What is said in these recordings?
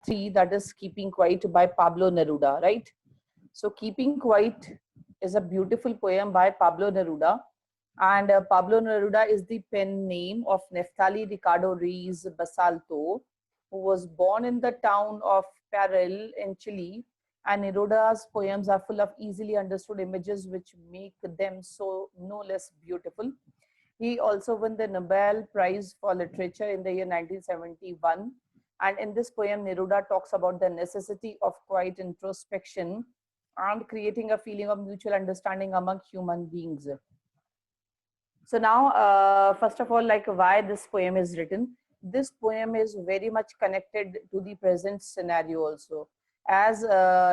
3, that is Keeping Quiet by Pablo Neruda, right? So Keeping Quiet is a beautiful poem by Pablo Neruda. And Pablo Neruda is the pen name of Neftali Ricardo Ruiz Basalto, who was born in the town of Parral in Chile. And Neruda's poems are full of easily understood images which make them so no less beautiful. He also won the Nobel Prize for Literature in the year 1971. And in this poem, Neruda talks about the necessity of quiet introspection and creating a feeling of mutual understanding among human beings. So now, first of all, like why this poem is written. This poem is very much connected to the present scenario also. As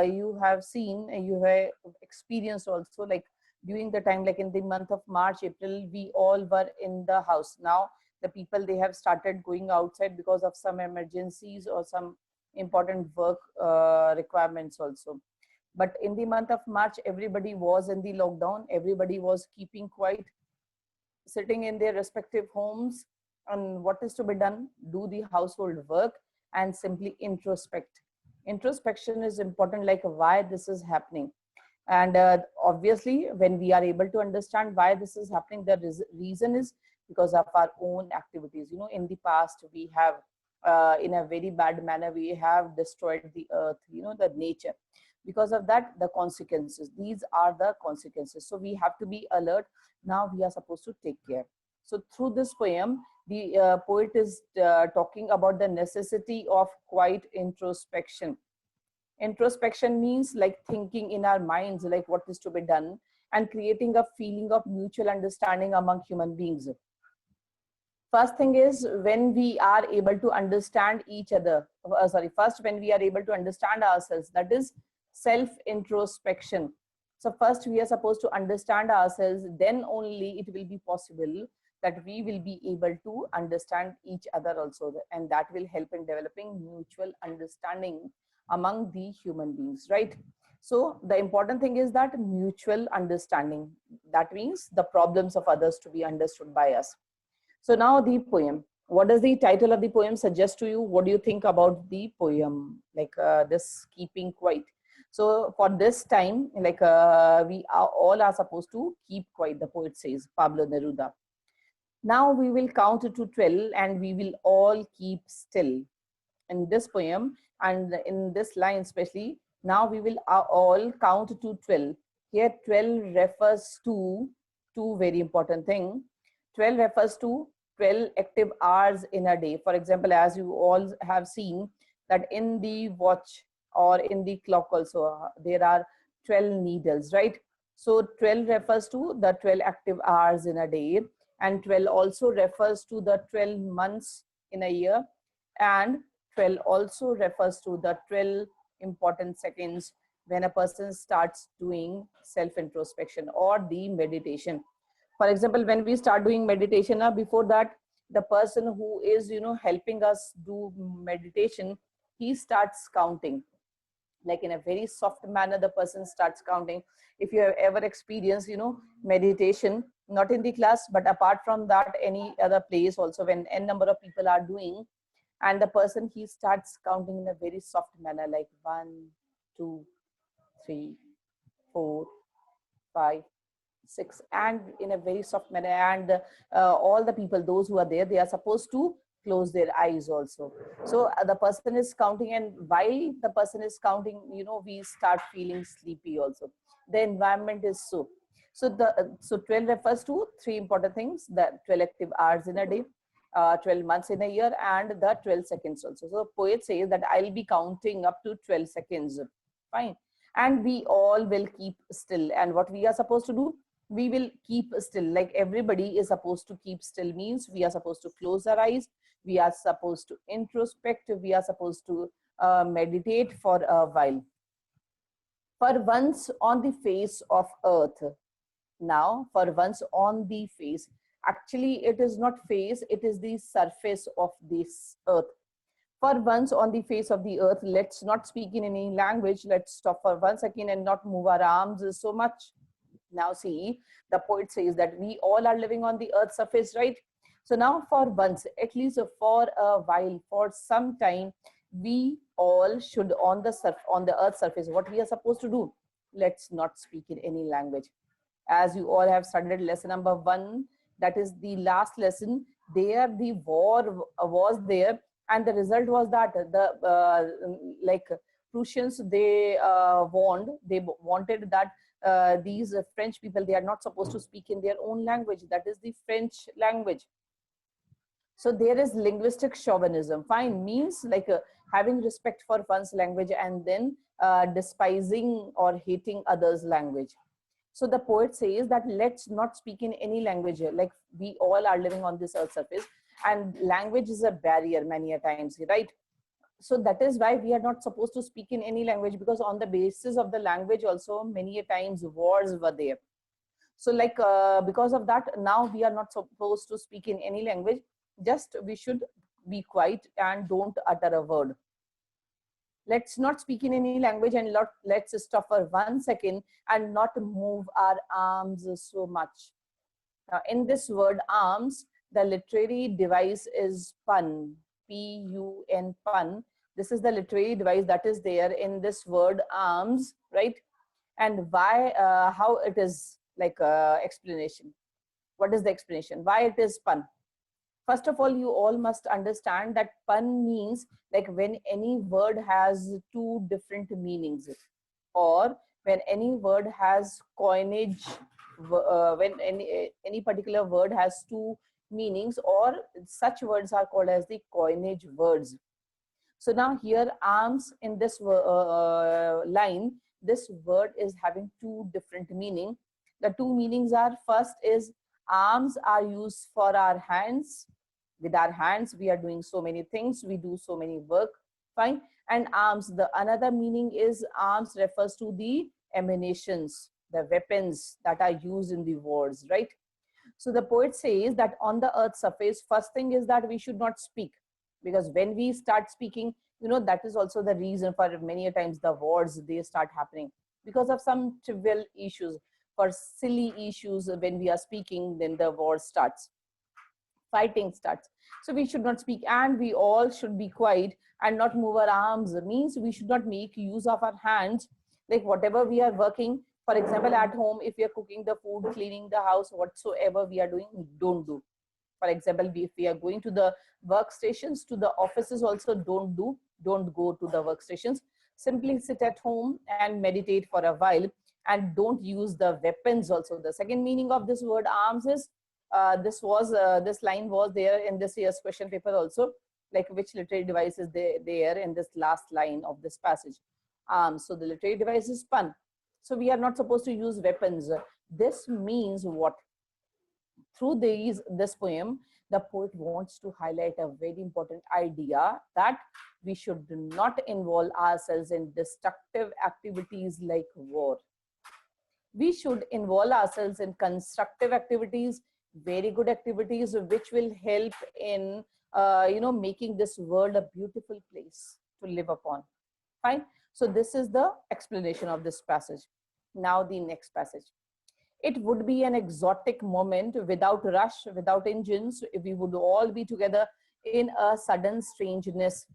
you have seen, you have experienced also, like during the time, like in the month of March, April, we all were in the house. Now, the people, they have started going outside because of some emergencies or some important work requirements also. But in the month of March, everybody was in the lockdown. Everybody was keeping quiet, sitting in their respective homes. And what is to be done? Do the household work and simply introspect. Introspection is important, like why this is happening. And obviously, when we are able to understand why this is happening, the reason is because of our own activities. You know, in the past, we have, in a very bad manner, we have destroyed the earth, you know, the nature. Because of that, the consequences, these are the consequences. So we have to be alert. Now we are supposed to take care. So through this poem, the poet is talking about the necessity of quiet introspection. Introspection means like thinking in our minds, like what is to be done, and creating a feeling of mutual understanding among human beings. First thing is, when we are able to understand each other, first when we are able to understand ourselves, that is self introspection. So first we are supposed to understand ourselves, then only it will be possible that we will be able to understand each other also, and that will help in developing mutual understanding among the human beings, right? So the important thing is that mutual understanding, that means the problems of others to be understood by us. So now the poem, what does the title of the poem suggest to you? What do you think about the poem, like this Keeping Quiet? So for this time, like we are all are supposed to keep quiet, the poet says, Pablo Neruda. Now we will count to 12 and we will all keep still. In this poem and in this line especially, now we will all count to 12. Here 12 refers to two very important things. 12 refers to 12 active hours in a day. For example, as you all have seen that in the watch or in the clock also, there are 12 needles, right? So 12 refers to the 12 active hours in a day, and 12 also refers to the 12 months in a year, and 12 also refers to the 12 important seconds when a person starts doing self-introspection or the meditation. For example, when we start doing meditation, before that, the person who is, you know, helping us do meditation, he starts counting. Like in a very soft manner, the person starts counting. If you have ever experienced, you know, meditation, not in the class, but apart from that, any other place also, when n number of people are doing, and the person, he starts counting in a very soft manner, like 1, 2, 3, 4, 5, 6, and in a very soft manner. And all the people, those who are there, they are supposed to close their eyes also. So the person is counting, and while the person is counting, you know, we start feeling sleepy also. The environment is so 12 refers to three important things: the 12 active hours in a day, 12 months in a year, and the 12 seconds also. So the poet says that I'll be counting up to 12 seconds. Fine. And we all will keep still. And what we are supposed to do? We will keep still. Like everybody is supposed to keep still, means we are supposed to close our eyes. We are supposed to introspect. We are supposed to meditate for a while. For once on the face of earth. Now, for once on the face. Actually, it is not face, it is the surface of this earth. For once on the face of the earth, let's not speak in any language. Let's stop for 1 second and not move our arms so much. Now see, the poet says that we all are living on the earth's surface, right? So now for once, at least for a while, for some time, we all should on the earth surface, what we are supposed to do? Let's not speak in any language. As you all have studied lesson number 1, that is the last lesson, there the war was there, and the result was that the like Prussians, they wanted that these French people, they are not supposed to speak in their own language, that is the French language. So there is linguistic chauvinism. Fine, means like having respect for one's language and then despising or hating others' language. So the poet says that let's not speak in any language. Like we all are living on this earth surface, and language is a barrier many a times, right? So that is why we are not supposed to speak in any language, because on the basis of the language also many a times wars were there. So like because of that, now we are not supposed to speak in any language. Just we should be quiet and don't utter a word. Let's not speak in any language, and let's stop for 1 second and not move our arms so much. Now in this word arms, the literary device is pun, P-U-N, pun. This is the literary device that is there in this word arms, right? And why, how it is like explanation. What is the explanation? Why it is pun? First of all, you all must understand that pun means like when any word has 2 different meanings, or when any word has coinage, when any particular word has 2 meanings, or such words are called as the coinage words. So now here arms, in this line, this word is having 2 different meaning. The 2 meanings are, first is arms are used for our hands. With our hands we are doing so many things, we do so many work, fine. And arms, the another meaning is arms refers to the emanations, the weapons that are used in the wars, right? So the poet says that on the earth's surface, first thing is that we should not speak, because when we start speaking, you know, that is also the reason for many a times the wars, they start happening because of some trivial issues. For silly issues, when we are speaking, then the war starts, fighting starts. So we should not speak, and we all should be quiet and not move our arms. It means we should not make use of our hands, like whatever we are working, for example at home, if we are cooking the food, cleaning the house, whatsoever we are doing, don't do. For example, if we are going to the workstations, to the offices also, don't go to the workstations. Simply sit at home and meditate for a while, and don't use the weapons also. The second meaning of this word arms is, this line was there in this year's question paper also, like which literary device is there in this last line of this passage. So the literary device is pun. So we are not supposed to use weapons. This means what? Through this poem, the poet wants to highlight a very important idea, that we should not involve ourselves in destructive activities like war. We should involve ourselves in constructive activities, very good activities, which will help in making this world a beautiful place to live upon. Fine. So this is the explanation of this passage. Now the next passage. It would be an exotic moment without rush, without engines, if we would all be together in a sudden strangeness.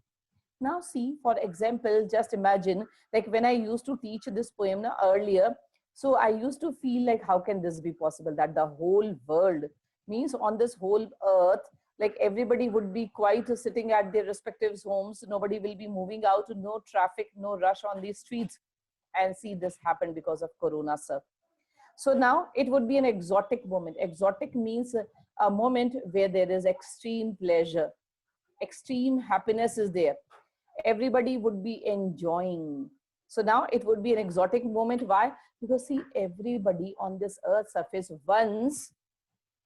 Now see, for example, just imagine, like when I used to teach this poem earlier, so I used to feel like, how can this be possible, that the whole world, means on this whole earth, like everybody would be quite sitting at their respective homes, nobody will be moving out, no traffic, no rush on these streets. And see, this happened because of Corona, sir. So now it would be an exotic moment. Exotic means a moment where there is extreme pleasure, extreme happiness is there. Everybody would be enjoying. So now it would be an exotic moment. Why? Because see, everybody on this earth surface once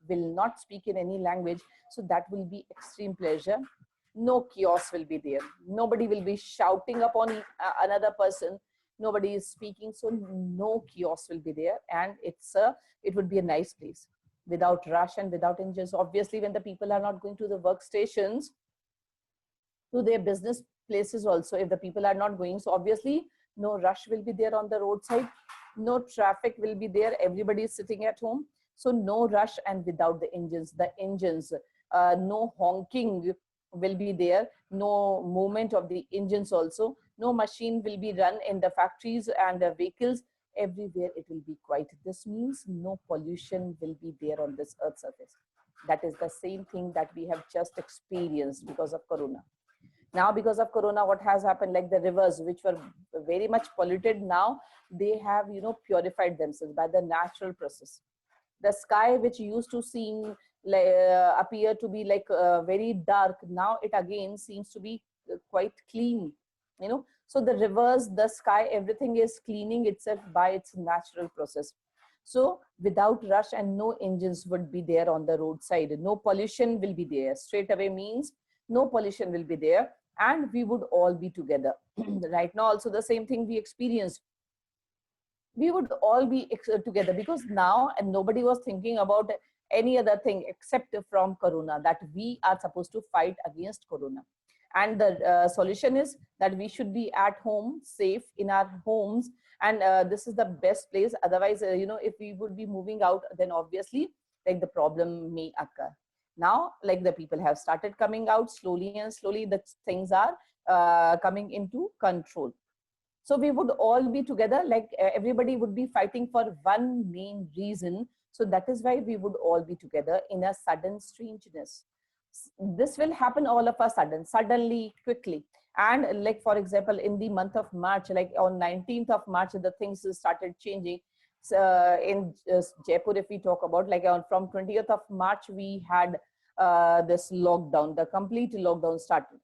will not speak in any language. So that will be extreme pleasure. No chaos will be there. Nobody will be shouting upon another person. Nobody is speaking, so no chaos will be there, and it would be a nice place without rush and without engines. Obviously, when the people are not going to the workstations, to their business places also, if the people are not going, so obviously no rush will be there on the roadside, no traffic will be there, everybody is sitting at home, so no rush, and without the engines, no honking will be there, no movement of the engines also, no machine will be run in the factories and the vehicles. Everywhere it will be quiet. This means no pollution will be there on this earth surface. That is the same thing that we have just experienced because of corona. Now because of corona, what has happened, like the rivers which were very much polluted, now they have, you know, purified themselves by the natural process. The sky which used to seem like, appear to be like very dark, now it again seems to be quite clean, you know. So the rivers, the sky, everything is cleaning itself by its natural process. So without rush, and no engines would be there on the roadside, no pollution will be there. Straight away means no pollution will be there, and we would all be together. Right now also the same thing we experienced. We would all be together, because now and nobody was thinking about any other thing except from corona, that we are supposed to fight against corona. And the solution is that we should be at home, safe in our homes, and this is the best place. Otherwise, you know, if we would be moving out, then obviously like the problem may occur. Now like the people have started coming out slowly, and slowly the things are coming into control. So we would all be together, like everybody would be fighting for one main reason. So that is why we would all be together in a sudden strangeness. This will happen all of a sudden, suddenly, quickly. And like, for example, in the month of March, like on 19th of March, the things started changing. In Jaipur, if we talk about, like from 20th of March, we had this lockdown, the complete lockdown started.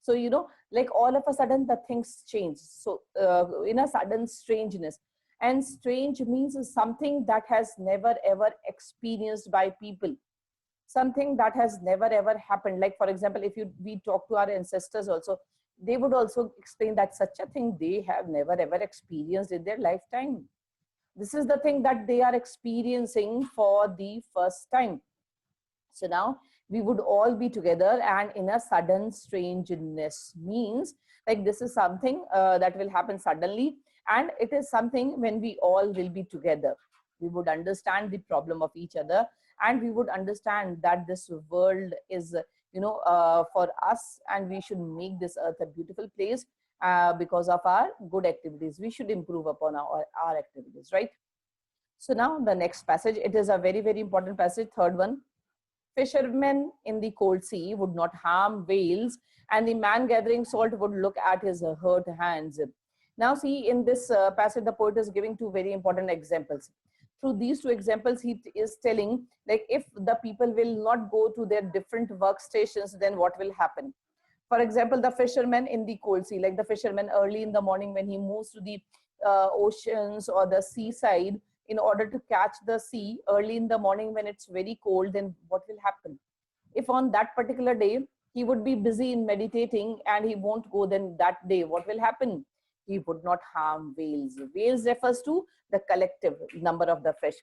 So, you know, like all of a sudden the things change. So in a sudden strangeness, and strange means something that has never ever experienced by people, something that has never ever happened. Like for example, if we talk to our ancestors also, they would also explain that such a thing they have never ever experienced in their lifetime. This is the thing that they are experiencing for the first time. So now we would all be together, and in a sudden strangeness means like this is something that will happen suddenly, and it is something when we all will be together. We would understand the problem of each other, and we would understand that this world is, you know, for us, and we should make this earth a beautiful place because of our good activities. We should improve upon our activities, right? So now the next passage, it is a very, very important passage, third one. Fishermen in the cold sea would not harm whales, and the man gathering salt would look at his hurt hands. Now see, in this passage, the poet is giving two very important examples. Through these two examples, he is telling, like, if the people will not go to their different workstations, then what will happen? For example, the fisherman in the cold sea, like the fisherman early in the morning when he moves to the oceans or the seaside, in order to catch the sea early in the morning when it's very cold, then what will happen? If on that particular day he would be busy in meditating and he won't go, then that day what will happen? He would not harm whales. Whales refers to the collective number of the fish,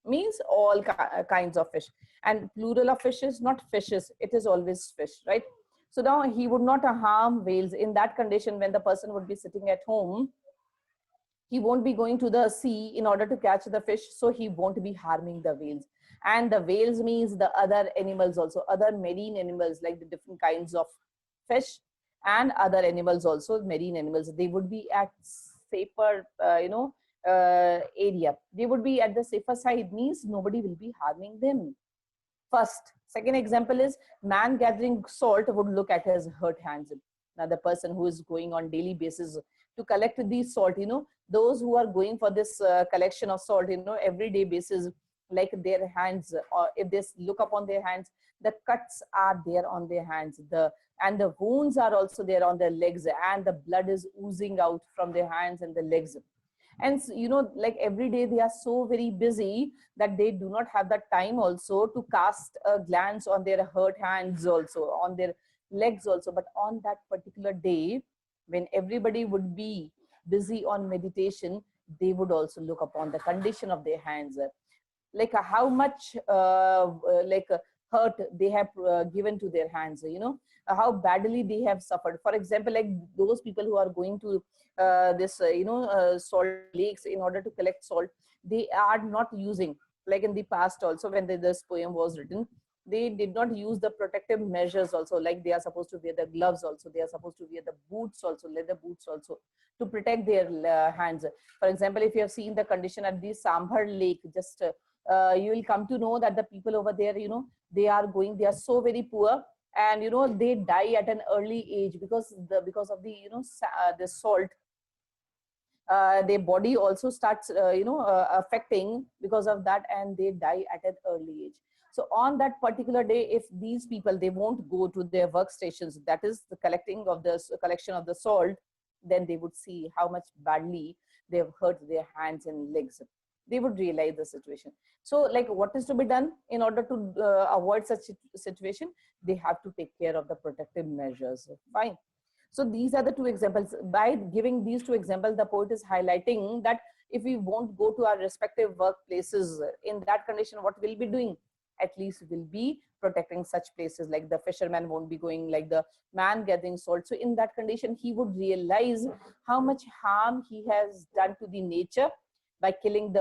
means all kinds of fish, and plural of fishes, not fishes, it is always fish, right? So now he would not harm whales. In that condition, when the person would be sitting at home, he won't be going to the sea in order to catch the fish, so he won't be harming the whales. And the whales means the other animals also, other marine animals, like the different kinds of fish and other animals also, marine animals. They would be at safer area. They would be at the safer side, means nobody will be harming them. First. Second example is, man gathering salt would look at his hurt hands. Now the person who is going on daily basis to collect these salt, you know, those who are going for this collection of salt, you know, everyday basis, like their hands, or if they look upon their hands, the cuts are there on their hands, and the wounds are also there on their legs, and the blood is oozing out from their hands and the legs. And you know, like every day they are so very busy that they do not have the time also to cast a glance on their hurt hands also, on their legs also. But on that particular day, when everybody would be busy on meditation, they would also look upon the condition of their hands, like how much hurt they have given to their hands, you know, how badly they have suffered. For example, like those people who are going to salt lakes in order to collect salt, they are not using, like in the past also when this poem was written, they did not use the protective measures also, like they are supposed to wear the gloves also, they are supposed to wear the boots also, leather boots also, to protect their hands. For example, if you have seen the condition at the Sambhar Lake, just you will come to know that the people over there, you know, they are so very poor, and you know, they die at an early age because of the, you know, the salt. Their body also starts affecting because of that, and they die at an early age. So on that particular day, if these people, they won't go to their workstations, that is the collection of the salt, then they would see how much badly they have hurt their hands and legs. They would realize the situation. So like, what is to be done in order to avoid such situation? They have to take care of the protective measures. Fine. So these are the two examples. By giving these two examples, the poet is highlighting that if we won't go to our respective workplaces, in that condition, what we'll be doing? At least we'll be protecting such places, like the fisherman won't be going, like the man gathering salt. So in that condition, he would realize how much harm he has done to the nature by killing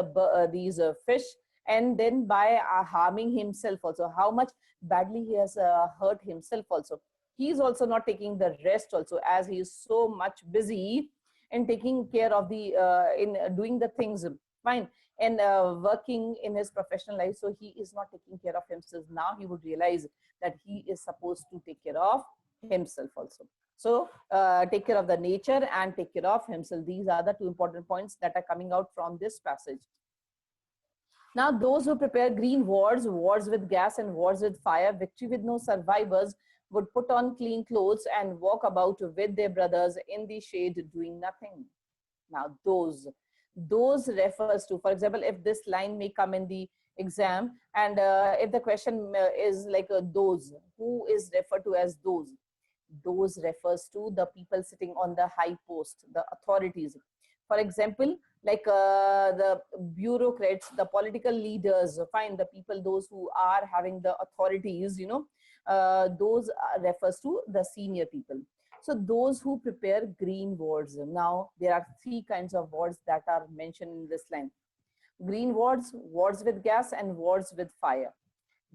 these fish, and then by harming himself also, how much badly he has hurt himself also. He is also not taking the rest also, as he is so much busy in taking care of the in doing the things fine, and working in his professional life. So he is not taking care of himself. Now he would realize that he is supposed to take care of himself also. So take care of the nature and take care of himself. These are the two important points that are coming out from this passage. Now, those who prepare green wards, wars with gas and wars with fire, victory with no survivors, would put on clean clothes and walk about with their brothers in the shade doing nothing. Now, those refers to, for example, if this line may come in the exam, and if the question is like those, who is referred to as those refers to the people sitting on the high post, the authorities. For example, like the bureaucrats, the political leaders, fine, the people, those who are having the authorities, you know, those refers to the senior people. So those who prepare green wards. Now, there are three kinds of wards that are mentioned in this line. Green wards, wars with gas, and wars with fire.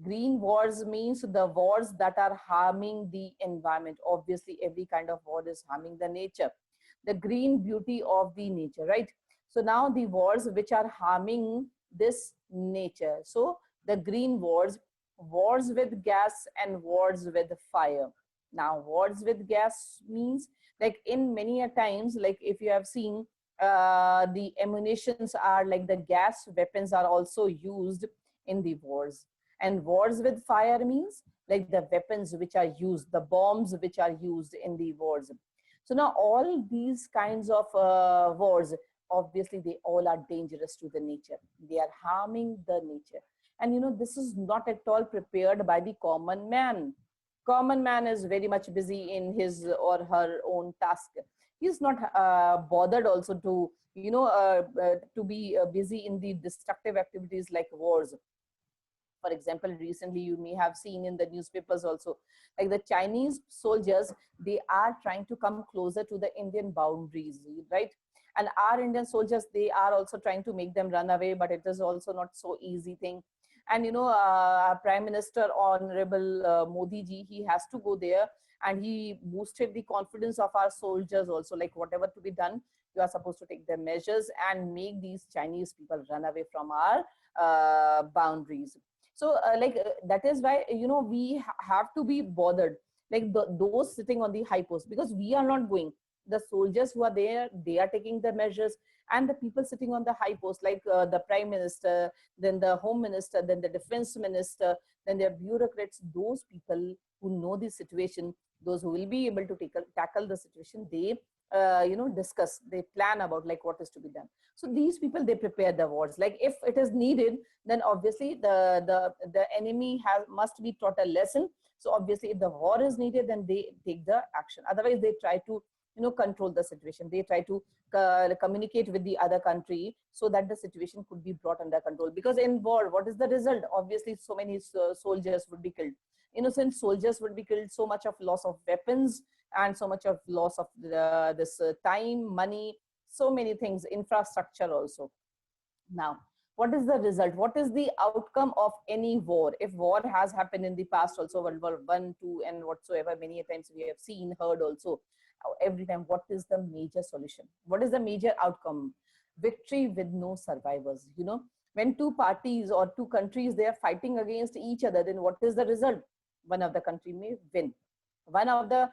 Green wars means the wars that are harming the environment. Obviously, every kind of war is harming the nature, the green beauty of the nature, right? So now the wars which are harming this nature. So the green wars, wars with gas and wars with fire. Now, wars with gas means, like, in many a times, like if you have seen, the ammunitions are like the gas weapons are also used in the wars. And wars with fire means like the weapons which are used, the bombs which are used in the wars. So now all these kinds of wars, obviously they all are dangerous to the nature. They are harming the nature. And you know, this is not at all prepared by the common man. Common man is very much busy in his or her own task. He's not bothered also to, you know, to be busy in the destructive activities like wars. For example, recently you may have seen in the newspapers also, like the Chinese soldiers, they are trying to come closer to the Indian boundaries, right? And our Indian soldiers, they are also trying to make them run away, but it is also not so easy thing. And you know, Prime Minister Honorable Modi ji, he has to go there, and he boosted the confidence of our soldiers also, like whatever to be done, you are supposed to take the measures and make these Chinese people run away from our boundaries. So that is why, you know, we have to be bothered, like those sitting on the high post, because we are not going. The soldiers who are there, they are taking the measures, and the people sitting on the high post, like the Prime Minister, then the Home Minister, then the Defense Minister, then their bureaucrats, those people who know the situation, those who will be able to tackle the situation, they you know, discuss, they plan about like what is to be done. So these people, they prepare the wars. Like if it is needed, then obviously the enemy must be taught a lesson. So obviously if the war is needed, then they take the action. Otherwise they try to, you know, control the situation. They try to communicate with the other country so that the situation could be brought under control. Because in war, what is the result? Obviously so many soldiers would be killed, innocent soldiers would be killed, so much of loss of weapons, and so much of loss of this time, money, so many things, infrastructure also. Now, what is the result? What is the outcome of any war? If war has happened in the past also, World War I, II, and whatsoever, many times we have seen, heard also, every time, what is the major solution? What is the major outcome? Victory with no survivors. You know, when two parties or two countries, they are fighting against each other, then what is the result? One of the country may win, one of the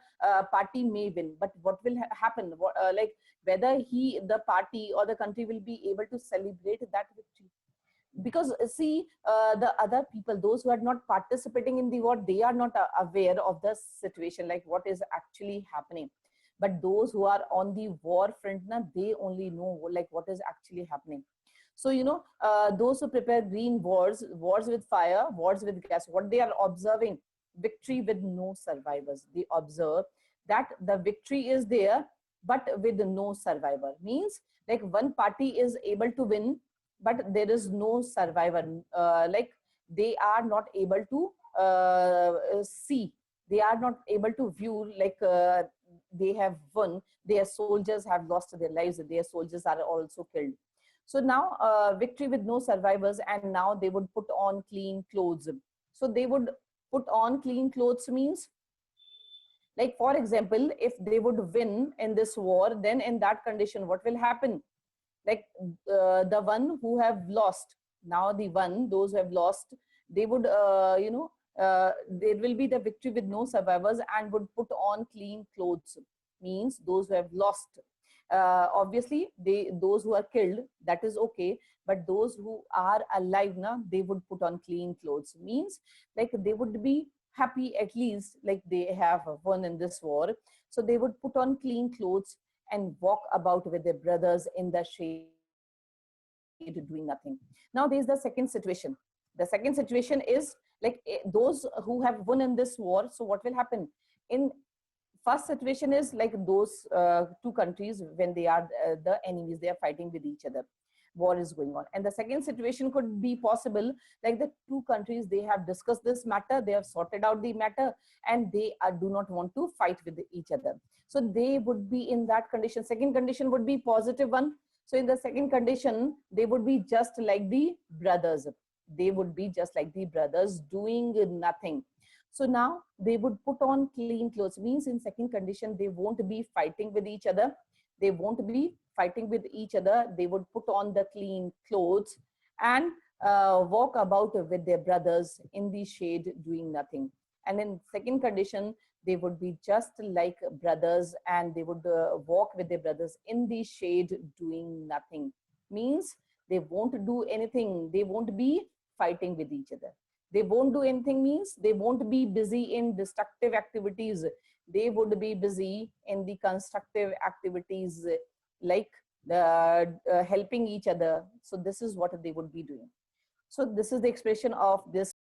party may win, but what will happen? Like whether the party or the country will be able to celebrate that victory? Because see, the other people, those who are not participating in the war, they are not aware of the situation, like what is actually happening. But those who are on the war front now, they only know like what is actually happening. So you know, those who prepare green wars, wars with fire, wars with gas, what they are observing? Victory with no survivors. They observe that the victory is there, but with no survivor. Means like one party is able to win, but there is no survivor. Like they are not able to see, they are not able to view, like they have won, their soldiers have lost their lives, their soldiers are also killed. So now victory with no survivors, and now they would put on clean clothes. So they would put on clean clothes means, like for example, if they would win in this war, then in that condition what will happen? Like the one who have lost, now the one, those who have lost, they would you know, there will be the victory with no survivors and would put on clean clothes. Means those who have lost, obviously those who are killed, that is okay, but those who are alive now, they would put on clean clothes. Means like they would be happy, at least like they have won in this war, so they would put on clean clothes and walk about with their brothers in the shade doing nothing. Now there is the second situation. The second situation is like those who have won in this war, so what will happen? In first situation is like those two countries, when they are the enemies, they are fighting with each other, war is going on. And the second situation could be possible, like the two countries, they have discussed this matter, they have sorted out the matter, and they do not want to fight with each other. So they would be in that condition. Second condition would be positive one. So in the second condition, they would be just like the brothers, they would be just like the brothers doing nothing. So now they would put on clean clothes. Means in second condition, they won't be fighting with each other, they won't be fighting with each other, they would put on the clean clothes and walk about with their brothers in the shade doing nothing. And in second condition, they would be just like brothers, and they would walk with their brothers in the shade doing nothing. Means they won't do anything, they won't be fighting with each other, they won't do anything. Means they won't be busy in destructive activities, they would be busy in the constructive activities, like helping each other. So this is what they would be doing. So this is the expression of this